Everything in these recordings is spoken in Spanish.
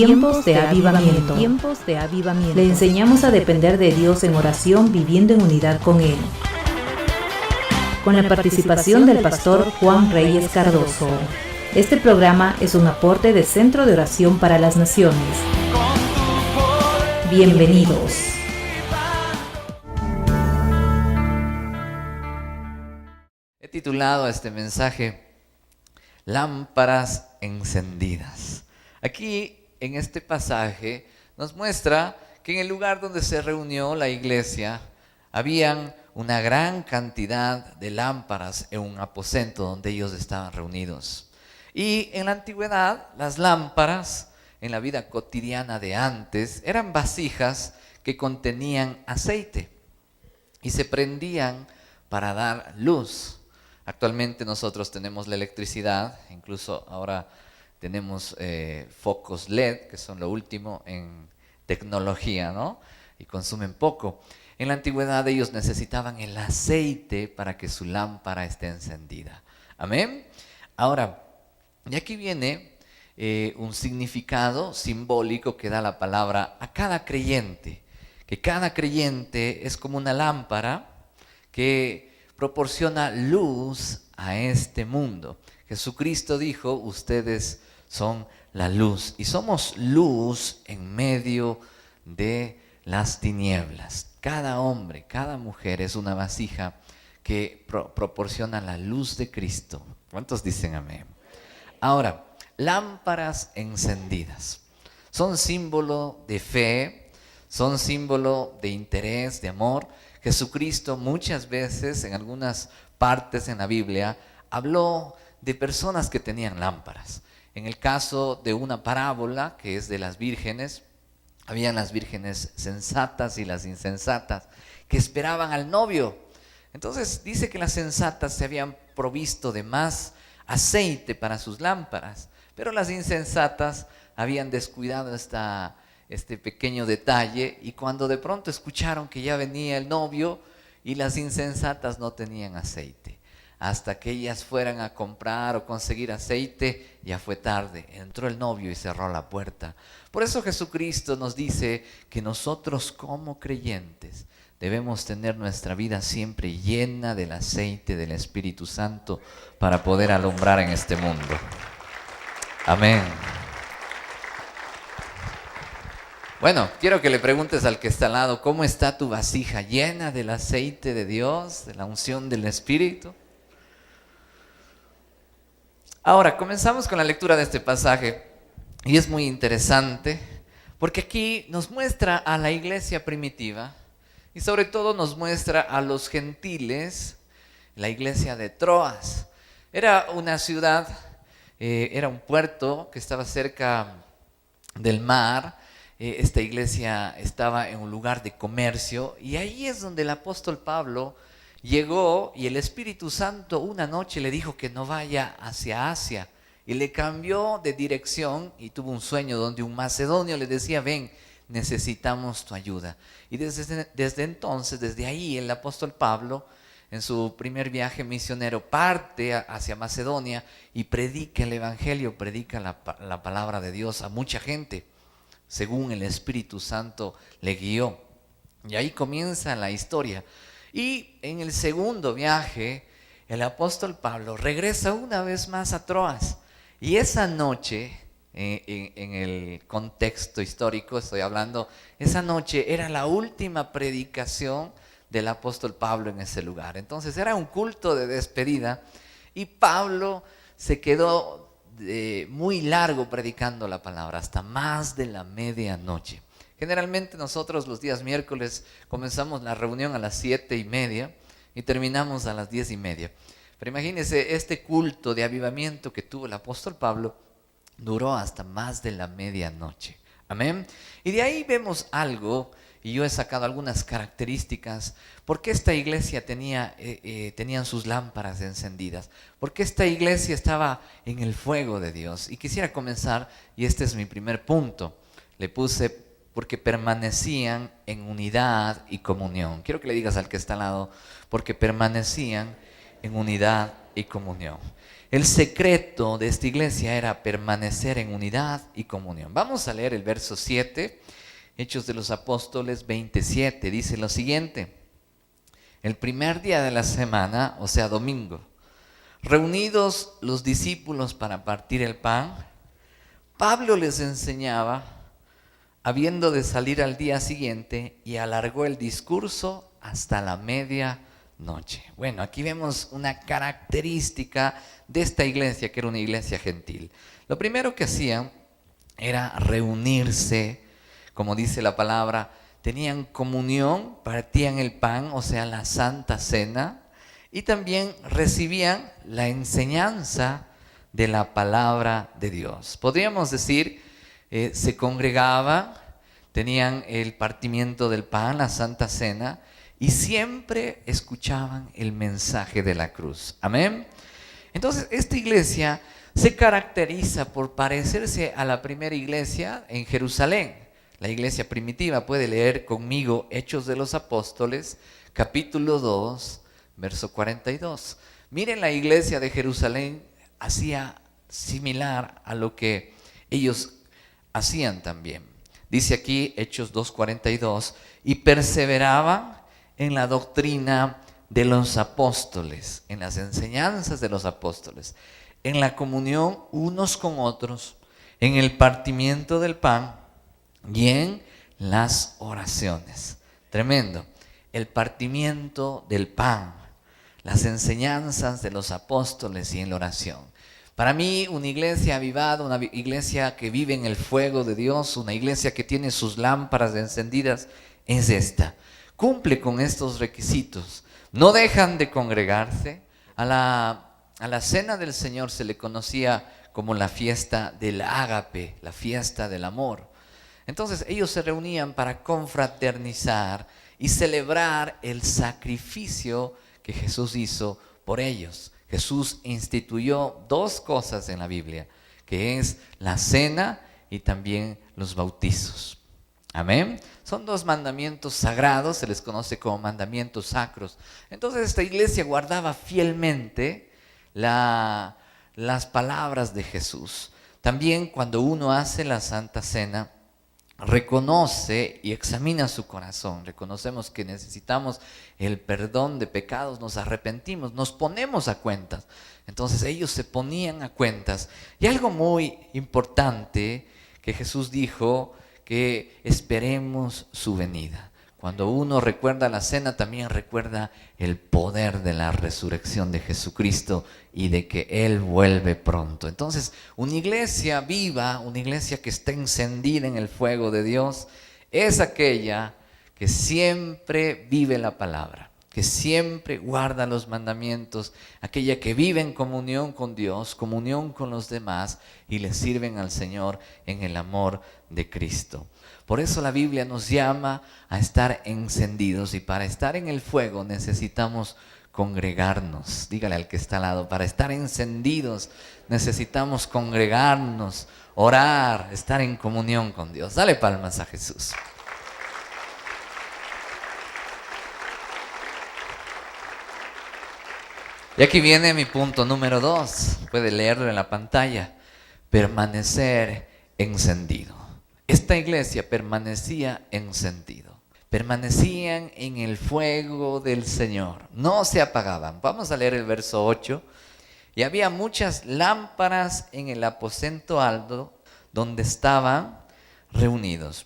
Tiempos de avivamiento. Le enseñamos a depender de Dios en oración, viviendo en unidad con Él. Con la participación del pastor Juan Reyes Cardoso. Este programa es un aporte de Centro de Oración para las Naciones. Bienvenidos. He titulado a este mensaje Lámparas encendidas. Aquí en este pasaje nos muestra que en el lugar donde se reunió la iglesia habían una gran cantidad de lámparas en un aposento donde ellos estaban reunidos. Y en la antigüedad las lámparas en la vida cotidiana de antes eran vasijas que contenían aceite y se prendían para dar luz. Actualmente nosotros tenemos la electricidad, incluso ahora tenemos focos LED, que son lo último en tecnología, ¿no? Y consumen poco. En la antigüedad ellos necesitaban el aceite para que su lámpara esté encendida. ¿Amén? Ahora, y aquí viene un significado simbólico que da la palabra a cada creyente. Que cada creyente es como una lámpara que proporciona luz a este mundo. Jesucristo dijo, ustedes son la luz y somos luz en medio de las tinieblas. Cada hombre, cada mujer es una vasija que proporciona la luz de Cristo. ¿Cuántos dicen amén? Ahora, lámparas encendidas son símbolo de fe, son símbolo de interés, de amor. Jesucristo muchas veces en algunas partes en la Biblia habló de personas que tenían lámparas. En el caso de una parábola que es de las vírgenes, habían las vírgenes sensatas y las insensatas que esperaban al novio. Entonces dice que las sensatas se habían provisto de más aceite para sus lámparas, pero las insensatas habían descuidado este pequeño detalle y cuando de pronto escucharon que ya venía el novio y las insensatas no tenían aceite. Hasta que ellas fueran a comprar o conseguir aceite, ya fue tarde. Entró el novio y cerró la puerta. Por eso Jesucristo nos dice que nosotros como creyentes debemos tener nuestra vida siempre llena del aceite del Espíritu Santo para poder alumbrar en este mundo. Amén. Bueno, quiero que le preguntes al que está al lado, ¿cómo está tu vasija? ¿Llena del aceite de Dios, de la unción del Espíritu? Ahora, comenzamos con la lectura de este pasaje y es muy interesante porque aquí nos muestra a la iglesia primitiva y sobre todo nos muestra a los gentiles, la iglesia de Troas. Era una ciudad, era un puerto que estaba cerca del mar. Esta iglesia estaba en un lugar de comercio y ahí es donde el apóstol Pablo llegó y el Espíritu Santo una noche le dijo que no vaya hacia Asia y le cambió de dirección y tuvo un sueño donde un macedonio le decía, ven, necesitamos tu ayuda. Y desde entonces, desde ahí el apóstol Pablo en su primer viaje misionero parte hacia Macedonia y predica el evangelio, predica la palabra de Dios a mucha gente según el Espíritu Santo le guió. Y ahí comienza la historia. Y en el segundo viaje, el apóstol Pablo regresa una vez más a Troas. Y esa noche, en el contexto histórico estoy hablando, esa noche era la última predicación del apóstol Pablo en ese lugar. Entonces era un culto de despedida y Pablo se quedó muy largo predicando la palabra, hasta más de la medianoche. Generalmente nosotros los días miércoles comenzamos la reunión a las 7:30 y terminamos a las 10:30. Pero imagínense, este culto de avivamiento que tuvo el apóstol Pablo duró hasta más de la medianoche. Amén. Y de ahí vemos algo, y yo he sacado algunas características. ¿Por qué esta iglesia tenían sus lámparas encendidas? ¿Por qué esta iglesia estaba en el fuego de Dios? Y quisiera comenzar, y este es mi primer punto. Le puse porque permanecían en unidad y comunión. Quiero que le digas al que está al lado, porque permanecían en unidad y comunión. el secreto de esta iglesia era permanecer en unidad y comunión. Vamos a leer el verso 7, Hechos de los Apóstoles 27, dice lo siguiente: el primer día de la semana, o sea domingo, reunidos los discípulos para partir el pan, Pablo les enseñaba, habiendo de salir al día siguiente, y alargó el discurso hasta la medianoche. Bueno, aquí vemos una característica de esta iglesia, que era una iglesia gentil. Lo primero que hacían era reunirse, como dice la palabra, tenían comunión, partían el pan, o sea, la Santa Cena, y también recibían la enseñanza de la palabra de Dios. Podríamos decir, se congregaban, tenían el partimiento del pan, la Santa Cena, y siempre escuchaban el mensaje de la cruz. Amén. Entonces, esta iglesia se caracteriza por parecerse a la primera iglesia en Jerusalén. La iglesia primitiva. Puede leer conmigo Hechos de los Apóstoles, capítulo 2, verso 42. Miren, la iglesia de Jerusalén hacía similar a lo que ellos hacían también. Dice aquí Hechos 2:42, y perseveraban en la doctrina de los apóstoles, en las enseñanzas de los apóstoles, en la comunión unos con otros, en el partimiento del pan y en las oraciones. Tremendo. El partimiento del pan, las enseñanzas de los apóstoles y en la oración. Para mí, una iglesia avivada, una iglesia que vive en el fuego de Dios, una iglesia que tiene sus lámparas encendidas, es esta. Cumple con estos requisitos. No dejan de congregarse. A la cena del Señor se le conocía como la fiesta del ágape, la fiesta del amor. Entonces ellos se reunían para confraternizar y celebrar el sacrificio que Jesús hizo por ellos. Jesús instituyó dos cosas en la Biblia, que es la cena y también los bautizos. Amén. Son dos mandamientos sagrados, se les conoce como mandamientos sacros. Entonces esta iglesia guardaba fielmente las palabras de Jesús. También cuando uno hace la Santa Cena, reconoce y examina su corazón. Reconocemos que necesitamos el perdón de pecados, nos arrepentimos, nos ponemos a cuentas. Entonces ellos se ponían a cuentas. Y algo muy importante que Jesús dijo, que esperemos su venida. Cuando uno recuerda la cena, también recuerda el poder de la resurrección de Jesucristo y de que Él vuelve pronto. Entonces, una iglesia viva, una iglesia que está encendida en el fuego de Dios, es aquella que siempre vive la palabra, que siempre guarda los mandamientos, aquella que vive en comunión con Dios, comunión con los demás y le sirven al Señor en el amor de Cristo. Por eso la Biblia nos llama a estar encendidos, y para estar en el fuego necesitamos congregarnos. Dígale al que está al lado, para estar encendidos necesitamos congregarnos, orar, estar en comunión con Dios. Dale palmas a Jesús. Y aquí viene mi punto número 2. Puede leerlo en la pantalla. Permanecer encendido. Esta iglesia permanecía encendido. Permanecían en el fuego del Señor. No se apagaban. Vamos a leer el verso 8. Y había muchas lámparas en el aposento alto donde estaban reunidos.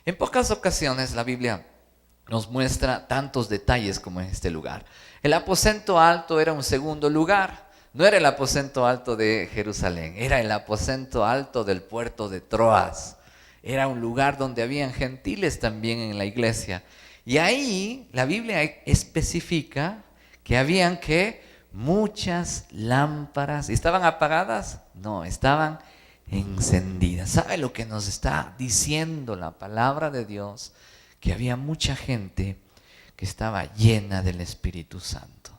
En pocas ocasiones la Biblia nos muestra tantos detalles como en este lugar. El aposento alto era un segundo lugar. No era el aposento alto de Jerusalén, era el aposento alto del puerto de Troas. Era un lugar donde habían gentiles también en la iglesia. Y ahí la Biblia especifica que habían muchas lámparas. ¿Estaban apagadas? No, estaban encendidas. ¿Sabe lo que nos está diciendo la palabra de Dios? Que había mucha gente que estaba llena del Espíritu Santo.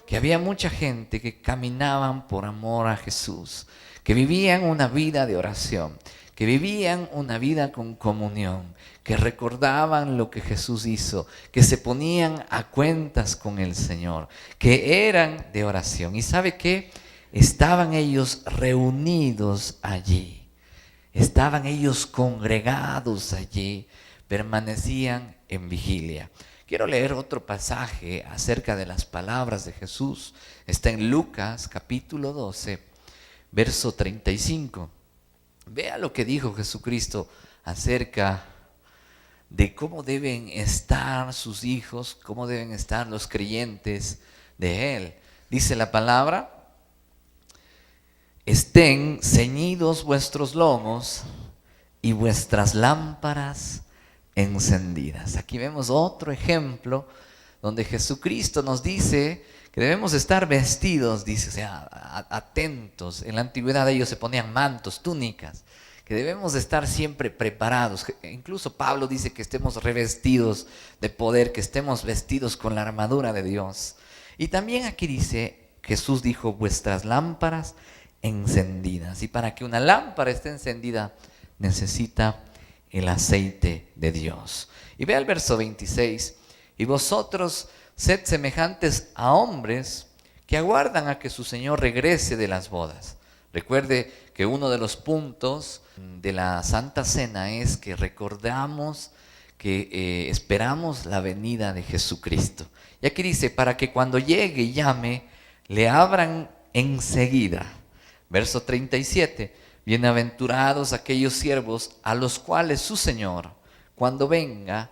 Que había mucha gente que caminaban por amor a Jesús. Que vivían una vida de oración. Que vivían una vida con comunión, que recordaban lo que Jesús hizo, que se ponían a cuentas con el Señor, que eran de oración. ¿Y sabe qué? estaban ellos reunidos allí, estaban ellos congregados allí, permanecían en vigilia. Quiero leer otro pasaje acerca de las palabras de Jesús. Está en Lucas capítulo 12, verso 35. Vea lo que dijo Jesucristo acerca de cómo deben estar sus hijos, cómo deben estar los creyentes de Él. Dice la palabra: estén ceñidos vuestros lomos y vuestras lámparas encendidas. Aquí vemos otro ejemplo donde Jesucristo nos dice que debemos estar vestidos, dice, o sea, atentos. En la antigüedad ellos se ponían mantos, túnicas, que debemos estar siempre preparados. Incluso Pablo dice que estemos revestidos de poder, que estemos vestidos con la armadura de Dios. Y también aquí dice, Jesús dijo, vuestras lámparas encendidas. Y para que una lámpara esté encendida, necesita el aceite de Dios. Y vea el verso 26. Y vosotros sed semejantes a hombres que aguardan a que su Señor regrese de las bodas. Recuerde que uno de los puntos de la Santa Cena es que recordamos que esperamos la venida de Jesucristo. Y aquí dice, para que cuando llegue y llame, le abran enseguida. Verso 37, bienaventurados aquellos siervos a los cuales su Señor, cuando venga,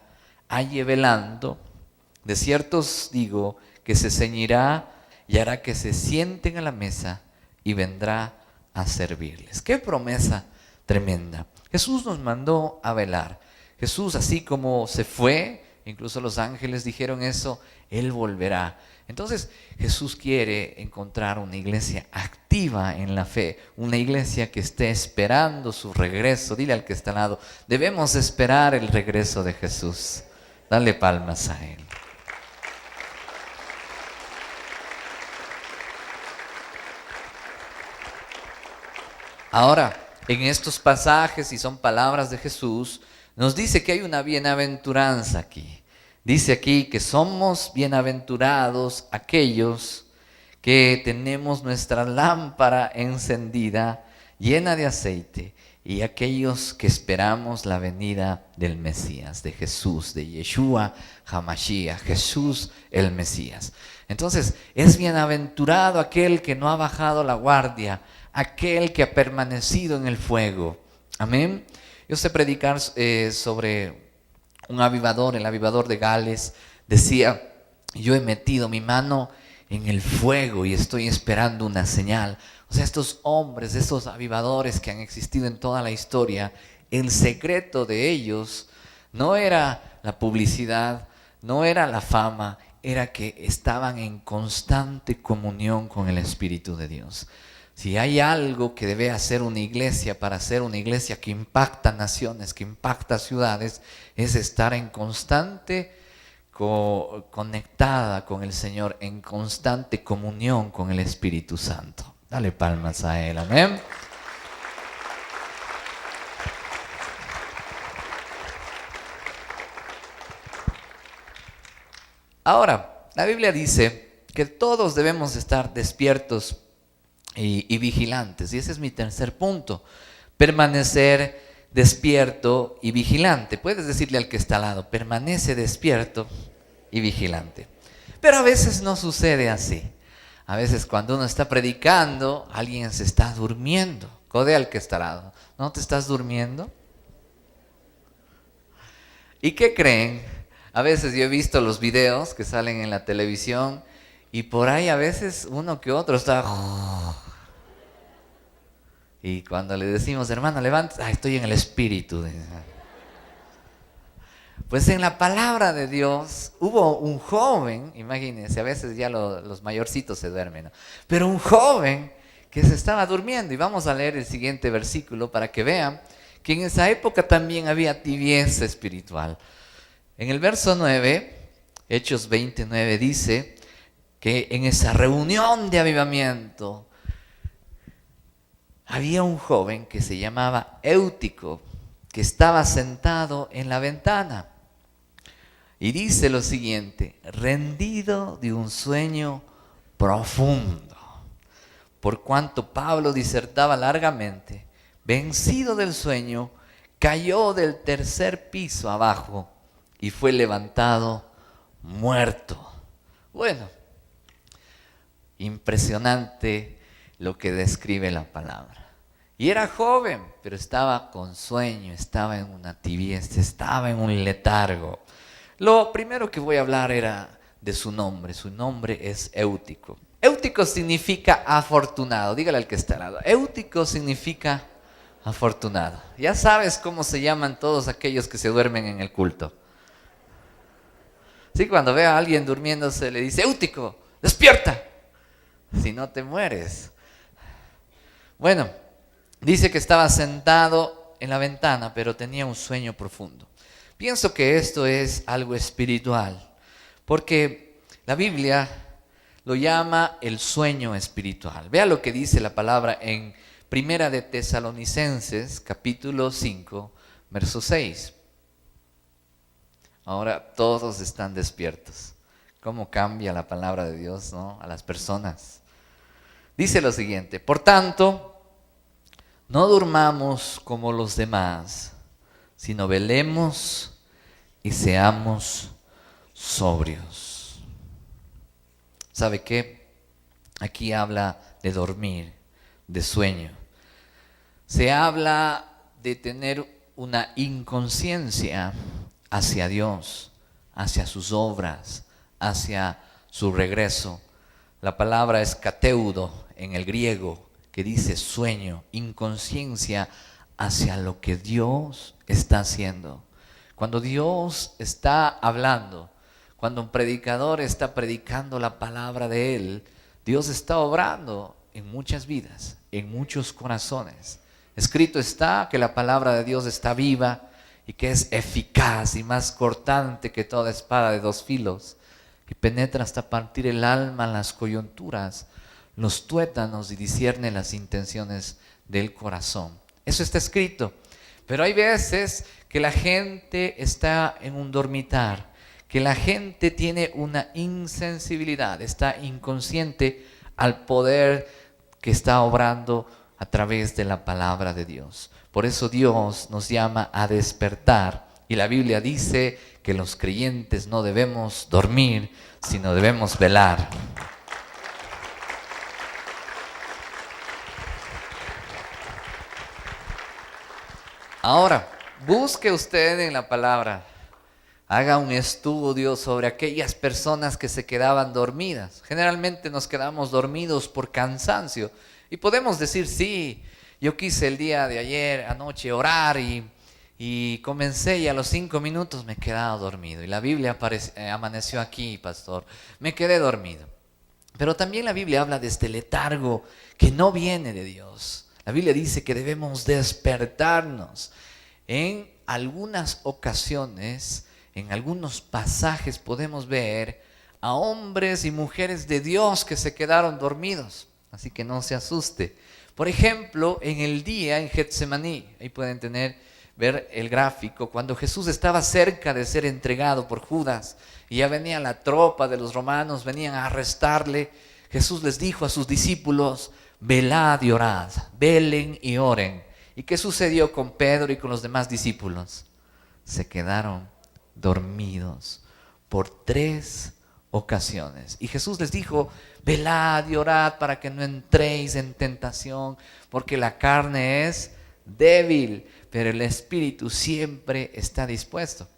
halle velando. De cierto os digo que se ceñirá y hará que se sienten a la mesa y vendrá a servirles. ¡Qué promesa tremenda! Jesús nos mandó a velar. Jesús, así como se fue, incluso los ángeles dijeron eso, Él volverá. Entonces Jesús quiere encontrar una iglesia activa en la fe, una iglesia que esté esperando su regreso. Dile al que está al lado, debemos esperar el regreso de Jesús. Dale palmas a Él. Ahora, en estos pasajes, y son palabras de Jesús, nos dice que hay una bienaventuranza aquí. Dice aquí que somos bienaventurados aquellos que tenemos nuestra lámpara encendida, llena de aceite, y aquellos que esperamos la venida del Mesías, de Jesús, de Yeshua HaMashiach, Jesús el Mesías. Entonces, es bienaventurado aquel que no ha bajado la guardia, aquel que ha permanecido en el fuego. Amén. Yo sé predicar sobre un avivador, el avivador de Gales. Decía, yo he metido mi mano en el fuego y estoy esperando una señal. O sea, estos hombres, estos avivadores que han existido en toda la historia, el secreto de ellos no era la publicidad, no era la fama, era que estaban en constante comunión con el Espíritu de Dios. Si hay algo que debe hacer una iglesia para ser una iglesia que impacta naciones, que impacta ciudades, es estar en constante conectada con el Señor, en constante comunión con el Espíritu Santo. Dale palmas a Él, amén. Ahora, la Biblia dice que todos debemos estar despiertos y vigilantes. Y ese es mi tercer punto. Permanecer despierto y vigilante. Puedes decirle al que está al lado, permanece despierto y vigilante. Pero a veces no sucede así. A veces cuando uno está predicando, alguien se está durmiendo. Codea al que está al lado. ¿No te estás durmiendo? ¿Y qué creen? A veces yo he visto los videos que salen en la televisión y por ahí a veces uno que otro está... Y cuando le decimos, hermano, levántate, estoy en el Espíritu. Pues en la palabra de Dios hubo un joven, imagínense, a veces ya los mayorcitos se duermen, ¿no? Pero un joven que se estaba durmiendo. Y vamos a leer el siguiente versículo para que vean que en esa época también había tibieza espiritual. En el verso 9, Hechos 29, dice que en esa reunión de avivamiento había un joven que se llamaba Eutico, que estaba sentado en la ventana. Y dice lo siguiente, rendido de un sueño profundo, por cuanto Pablo disertaba largamente, vencido del sueño, cayó del tercer piso abajo y fue levantado muerto. Bueno, impresionante lo que describe la palabra. Y era joven, pero estaba con sueño, estaba en una tibieza, estaba en un letargo. Lo primero que voy a hablar era de su nombre. Su nombre es Eutico. Eutico significa afortunado. Dígale al que está al lado. Eutico significa afortunado. Ya sabes cómo se llaman todos aquellos que se duermen en el culto. Sí, cuando ve a alguien durmiéndose le dice: Eutico, despierta, si no te mueres. Bueno, dice que estaba sentado en la ventana, pero tenía un sueño profundo. Pienso que esto es algo espiritual, porque la Biblia lo llama el sueño espiritual. Vea lo que dice la palabra en Primera de Tesalonicenses, capítulo 5, verso 6. Ahora todos están despiertos. ¿Cómo cambia la palabra de Dios, ¿no?, a las personas? Dice lo siguiente: por tanto, no durmamos como los demás, sino velemos y seamos sobrios. ¿Sabe qué? Aquí habla de dormir, de sueño. Se habla de tener una inconsciencia hacia Dios, hacia sus obras, hacia su regreso. La palabra es kateudo en el griego, que dice sueño, inconsciencia hacia lo que Dios está haciendo. Cuando Dios está hablando, cuando un predicador está predicando la palabra de Él, Dios está obrando en muchas vidas, en muchos corazones. Escrito está que la palabra de Dios está viva y que es eficaz y más cortante que toda espada de dos filos, que penetra hasta partir el alma, las coyunturas, los tuétanos, y discierne las intenciones del corazón. Eso está escrito. Pero hay veces que la gente está en un dormitar, que la gente tiene una insensibilidad, está inconsciente al poder que está obrando a través de la palabra de Dios. Por eso Dios nos llama a despertar, y la Biblia dice que los creyentes no debemos dormir, sino debemos velar. Ahora, busque usted en la palabra, haga un estudio sobre aquellas personas que se quedaban dormidas. Generalmente nos quedamos dormidos por cansancio y podemos decir: sí, yo quise el día de ayer, anoche, orar y comencé, y a los 5 minutos me quedaba dormido. Y la Biblia amaneció aquí, pastor, me quedé dormido. Pero también la Biblia habla de este letargo que no viene de Dios. La Biblia dice que debemos despertarnos. En algunas ocasiones, en algunos pasajes podemos ver a hombres y mujeres de Dios que se quedaron dormidos. Así que no se asuste. Por ejemplo, en el día en Getsemaní, ahí pueden ver el gráfico, cuando Jesús estaba cerca de ser entregado por Judas y ya venía la tropa de los romanos, venían a arrestarle. Jesús les dijo a sus discípulos: velad y orad, velen y oren. ¿Y qué sucedió con Pedro y con los demás discípulos? Se quedaron dormidos por 3 ocasiones. Y Jesús les dijo: velad y orad para que no entréis en tentación, porque la carne es débil, pero el espíritu siempre está dispuesto.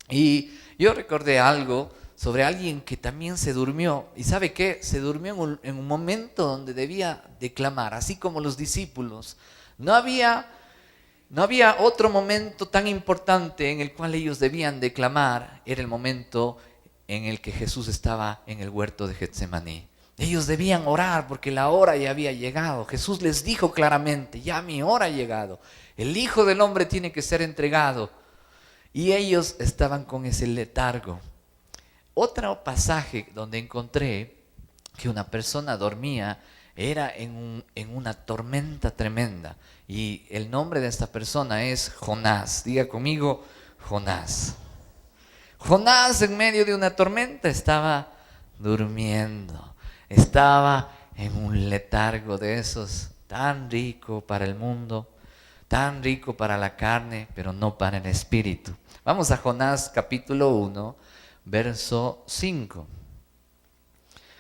Y yo recordé algo sobre alguien que también se durmió. ¿Y sabe qué? Se durmió en un momento donde debía declamar, así como los discípulos. No había otro momento tan importante en el cual ellos debían declamar. Era el momento en el que Jesús estaba en el huerto de Getsemaní. Ellos debían orar porque la hora ya había llegado. Jesús les dijo claramente: ya mi hora ha llegado. El Hijo del Hombre tiene que ser entregado. Y ellos estaban con ese letargo. Otro pasaje donde encontré que una persona dormía era en una tormenta tremenda. Y el nombre de esta persona es Jonás. Diga conmigo: Jonás. Jonás, en medio de una tormenta, estaba durmiendo. Estaba en un letargo de esos, tan rico para el mundo, tan rico para la carne, pero no para el espíritu. Vamos a Jonás capítulo 1, verso 5.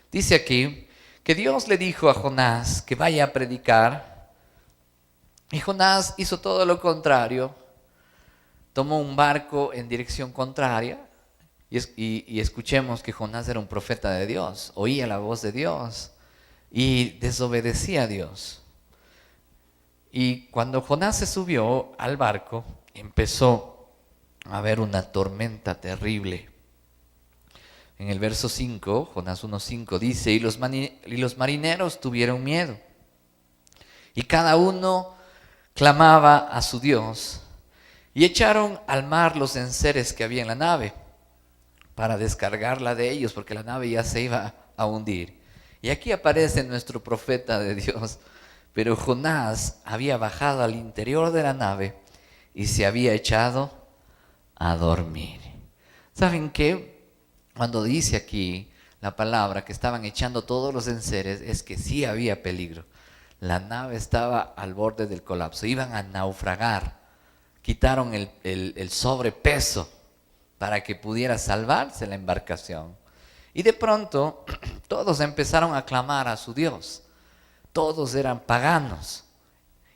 Dice aquí que Dios le dijo a Jonás que vaya a predicar, y Jonás hizo todo lo contrario. Tomó un barco en dirección contraria, y escuchemos que Jonás era un profeta de Dios, oía la voz de Dios y desobedecía a Dios. Y cuando Jonás se subió al barco, empezó a haber una tormenta terrible. En el verso 5, Jonás 1:5 dice, y los marineros tuvieron miedo, y cada uno clamaba a su Dios, y echaron al mar los enseres que había en la nave, para descargarla de ellos, porque la nave ya se iba a hundir. Y aquí aparece nuestro profeta de Dios. Pero Jonás había bajado al interior de la nave y se había echado a dormir. ¿Saben qué? Cuando dice aquí la palabra que estaban echando todos los enseres, es que sí había peligro. La nave estaba al borde del colapso, iban a naufragar. Quitaron el sobrepeso para que pudiera salvarse la embarcación. Y de pronto todos empezaron a clamar a su Dios. Todos eran paganos.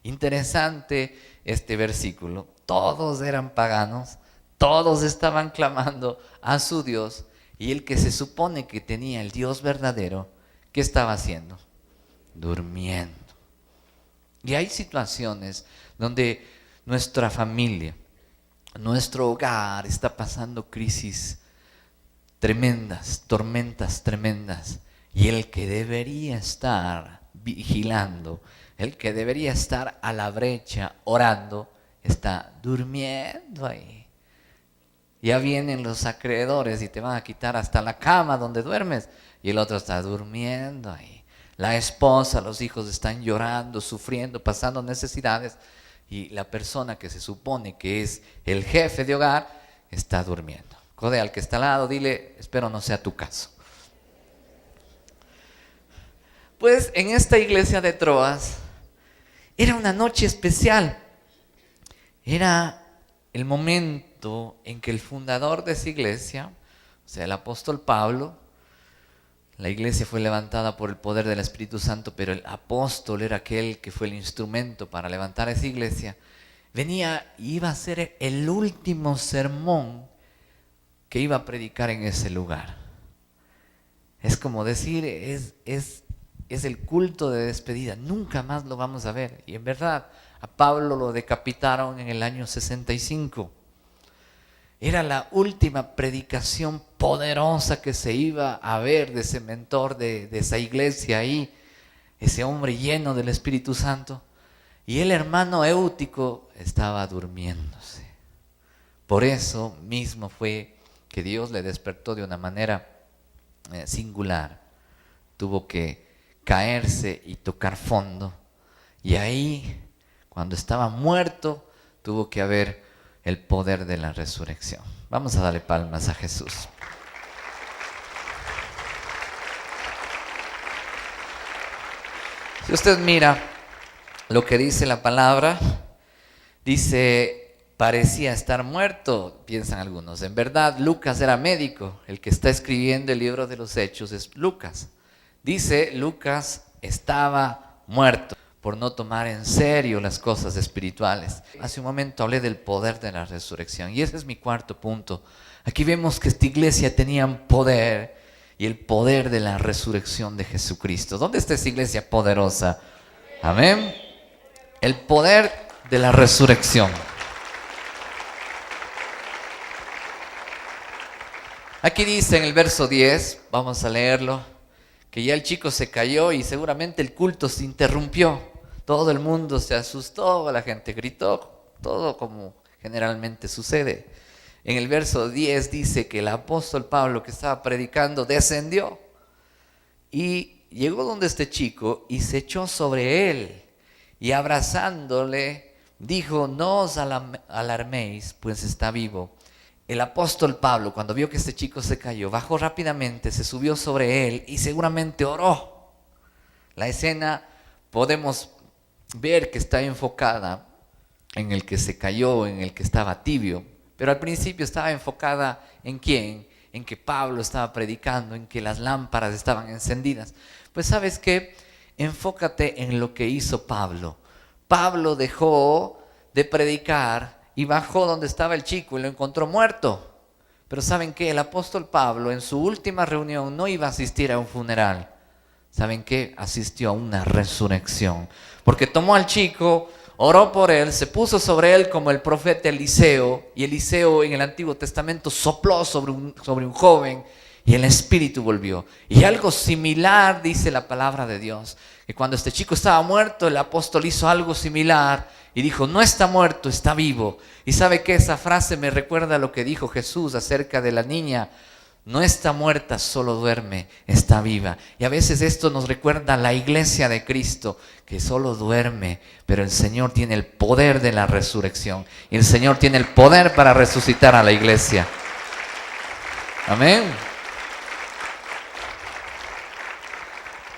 Interesante este versículo. Todos eran paganos. Todos estaban clamando a su Dios. Y el que se supone que tenía el Dios verdadero, ¿qué estaba haciendo? Durmiendo. Y hay situaciones donde nuestra familia, nuestro hogar está pasando crisis tremendas, tormentas tremendas, y el que debería estar vigilando, el que debería estar a la brecha orando, está durmiendo ahí. Ya vienen los acreedores y te van a quitar hasta la cama donde duermes, y el otro está durmiendo ahí. La esposa, los hijos están llorando, sufriendo, pasando necesidades, y la persona que se supone que es el jefe de hogar está durmiendo. Codea al que está al lado, dile, espero no sea tu caso. Pues en esta iglesia de Troas era una noche especial. Era el momento en que el fundador de esa iglesia, o sea, el apóstol Pablo, la iglesia fue levantada por el poder del Espíritu Santo, pero el apóstol era aquel que fue el instrumento para levantar esa iglesia. Venía y iba a ser el último sermón que iba a predicar en ese lugar. Es como decir, es el culto de despedida. Nunca más lo vamos a ver. Y en verdad, a Pablo lo decapitaron en el año 65. Era la última predicación poderosa que se iba a ver de ese mentor de esa iglesia ahí, ese hombre lleno del Espíritu Santo. Y el hermano Éutico estaba durmiéndose. Por eso mismo fue que Dios le despertó de una manera singular. Tuvo que caerse y tocar fondo. Y ahí, cuando estaba muerto, tuvo que haber el poder de la resurrección. Vamos a darle palmas a Jesús. Si usted mira lo que dice la palabra, dice, parecía estar muerto, piensan algunos. En verdad, Lucas era médico. El que está escribiendo el libro de los Hechos es Lucas. Dice, Lucas estaba muerto por no tomar en serio las cosas espirituales. Hace un momento hablé del poder de la resurrección, y ese es mi cuarto punto. Aquí vemos que esta iglesia tenía poder, y el poder de la resurrección de Jesucristo. ¿Dónde está esa iglesia poderosa? Amén. El poder de la resurrección. Aquí dice en el verso 10, vamos a leerlo, que ya el chico se cayó y seguramente el culto se interrumpió. Todo el mundo se asustó, la gente gritó, todo como generalmente sucede. En el verso 10 dice que el apóstol Pablo, que estaba predicando, descendió y llegó donde este chico y se echó sobre él, y abrazándole dijo, no os alarméis, pues está vivo. El apóstol Pablo, cuando vio que este chico se cayó, bajó rápidamente, se subió sobre él y seguramente oró. La escena podemos ver que está enfocada en el que se cayó, en el que estaba tibio, pero al principio estaba enfocada ¿en quién? En que Pablo estaba predicando, en que las lámparas estaban encendidas. Pues ¿sabes qué? Enfócate en lo que hizo Pablo. Pablo dejó de predicar y bajó donde estaba el chico y lo encontró muerto. Pero ¿saben qué? El apóstol Pablo en su última reunión no iba a asistir a un funeral. ¿Saben qué? Asistió a una resurrección. Porque tomó al chico, oró por él, se puso sobre él como el profeta Eliseo. Y Eliseo en el Antiguo Testamento sopló sobre un joven y el espíritu volvió. Y algo similar dice la palabra de Dios. Que cuando este chico estaba muerto, el apóstol hizo algo similar y dijo, no está muerto, está vivo. Y sabe que esa frase me recuerda a lo que dijo Jesús acerca de la niña. No está muerta, solo duerme, está viva. Y a veces esto nos recuerda a la iglesia de Cristo, que solo duerme, pero el Señor tiene el poder de la resurrección. Y el Señor tiene el poder para resucitar a la iglesia. Amén.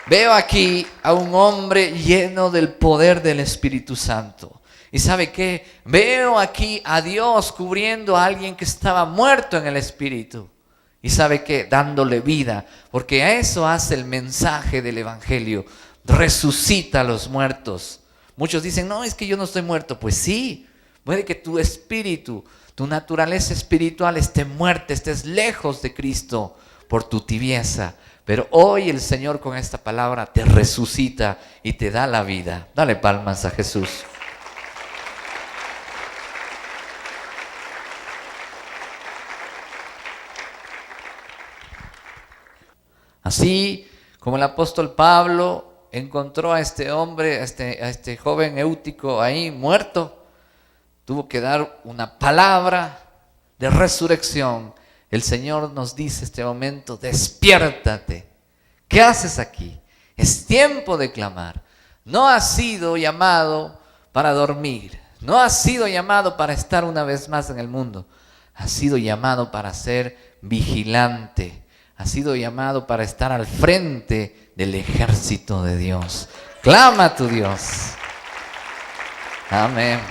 Veo aquí a un hombre lleno del poder del Espíritu Santo. ¿Y sabe qué? Veo aquí a Dios cubriendo a alguien que estaba muerto en el Espíritu. ¿Y sabe qué? Dándole vida. Porque a eso hace el mensaje del Evangelio. Resucita a los muertos. Muchos dicen, no, es que yo no estoy muerto. Pues sí, puede que tu espíritu, tu naturaleza espiritual esté muerta, estés lejos de Cristo por tu tibieza. Pero hoy el Señor con esta palabra te resucita y te da la vida. Dale palmas a Jesús. Así como el apóstol Pablo encontró a este hombre, a este joven Eutico ahí muerto, tuvo que dar una palabra de resurrección. El Señor nos dice en este momento, despiértate. ¿Qué haces aquí? Es tiempo de clamar. No has sido llamado para dormir. No has sido llamado para estar una vez más en el mundo. Has sido llamado para ser vigilante. Has sido llamado para estar al frente del ejército de Dios. Clama a tu Dios. Amén.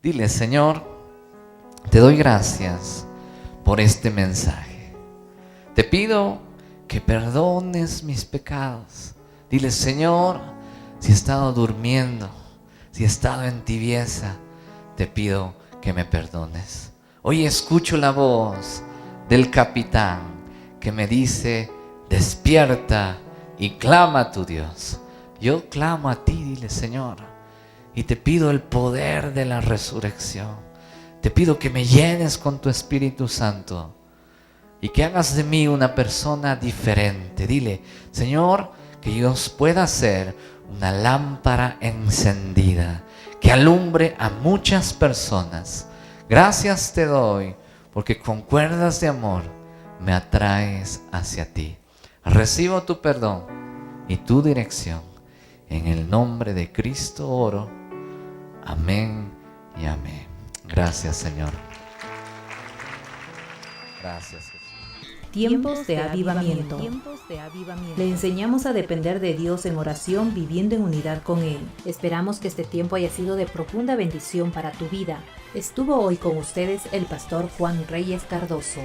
Dile, Señor, te doy gracias por este mensaje. Te pido que perdones mis pecados. Dile, Señor, si he estado durmiendo, si he estado en tibieza, te pido que me perdones. Hoy escucho la voz del capitán que me dice, despierta y clama a tu Dios. Yo clamo a ti, dile, Señor, y te pido el poder de la resurrección. Te pido que me llenes con tu Espíritu Santo y que hagas de mí una persona diferente. Dile, Señor, que yo pueda ser una lámpara encendida que alumbre a muchas personas. Gracias te doy porque con cuerdas de amor me atraes hacia ti. Recibo tu perdón y tu dirección. En el nombre de Cristo oro. Amén y amén. Gracias, Señor. Gracias, Jesús. Tiempos de avivamiento. Le enseñamos a depender de Dios en oración, viviendo en unidad con Él. Esperamos que este tiempo haya sido de profunda bendición para tu vida. Estuvo hoy con ustedes el pastor Juan Reyes Cardoso.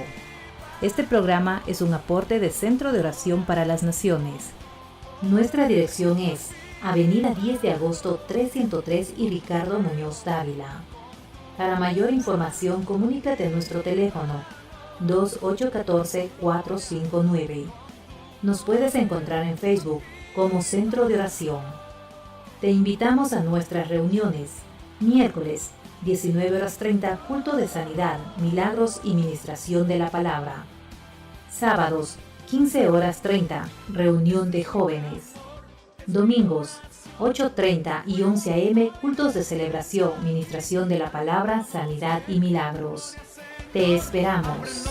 Este programa es un aporte de Centro de Oración para las Naciones. Nuestra dirección es Avenida 10 de Agosto 303 y Ricardo Muñoz Dávila. Para mayor información, comunícate a nuestro teléfono 2814-459. Nos puedes encontrar en Facebook como Centro de Oración. Te invitamos a nuestras reuniones. Miércoles, 19:30, culto de sanidad, milagros y ministración de la palabra. Sábados, 15:30, reunión de jóvenes. Domingos, 8:30 y 11 a.m., cultos de celebración, ministración de la palabra, sanidad y milagros. Te esperamos.